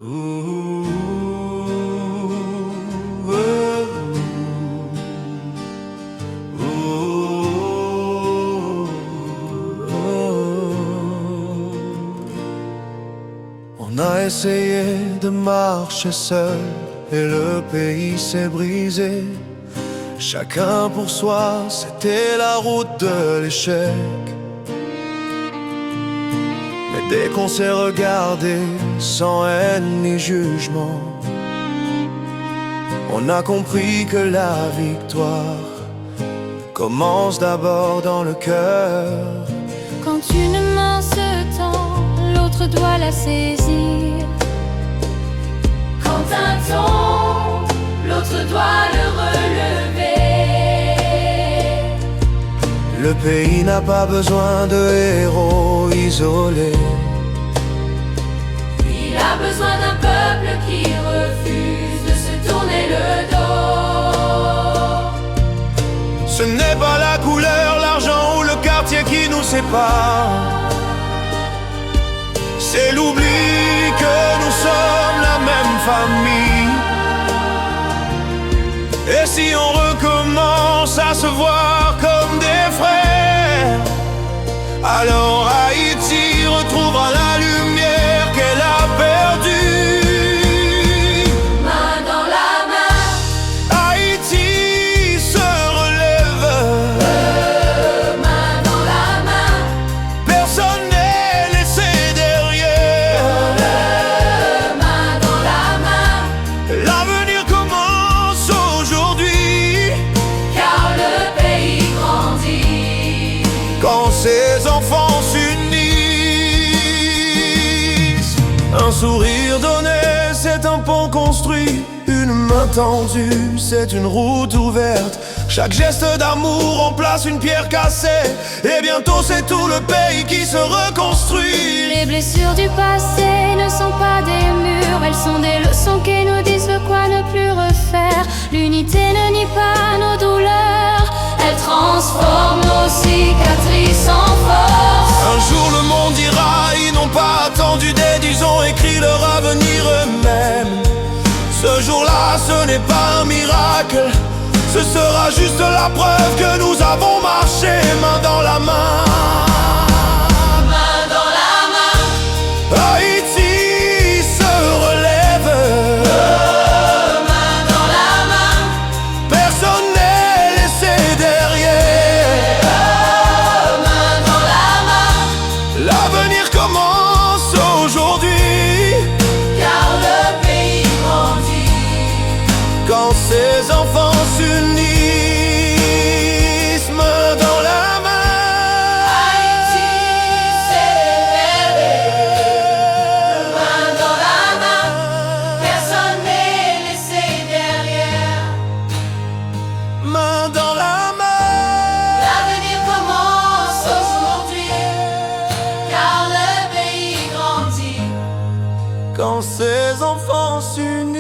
Ooh, On a essayé de marcher seul et le pays s'est brisé. Chacun pour soi, c'était la route de l'échec. Mais dès qu'on s'est regardé, sans haine ni jugement, on a compris que la victoire commence d'abord dans le cœur. Quand une main se tend, l'autre doit la saisir. Quand un tombe, l'autre doit le relever. Le pays n'a pas besoin de héros isolés. Il a besoin d'un peuple qui refuse de se tourner le dos. Ce n'est pas la couleur, l'argent ou le quartier qui nous sépare. C'est l'oubli que nous sommes la même famille. Et si on recommence à se voir comme des frères, alors Haïti retrouvera la lumière qu'elle a perdue. Main dans la main, Haïti se relève. main dans la main, Personne n'est laissé derrière. main dans la main, L'avenir commence aujourd'hui. car le pays grandit. Quand ces enfants s'unissent, un sourire donné, c'est un pont construit. Une main tendue, c'est une route ouverte. Chaque geste d'amour remplace une pierre cassée. Et bientôt c'est tout le pays qui se reconstruit. Les blessures du passé ne sont pas des murs, elles sont des leçons qui nous disent de quoi ne plus refaire. L'unité ne nie pas nos douleurs, elle transforme nos cicatrices en force. Un jour le monde dira, ils n'ont pas attendu d'aide, ils ont écrit leur avenir eux-mêmes. Ce jour-là, ce n'est pas un miracle, ce sera juste la preuve que nous avons marché main dans la main. Main dans la main, Haïti se relève. main dans la main, Personne n'est laissé derrière. main dans la main, L'avenir commence aujourd'hui. car le pays grandit. Quand ces enfants s'unissent, main dans la main. Haïti s'est levé, main dans la main, personne n'est laissé derrière. Main dans la main. L'avenir commence aujourd'hui, car le pays grandit. Quand ces enfants s'unissent.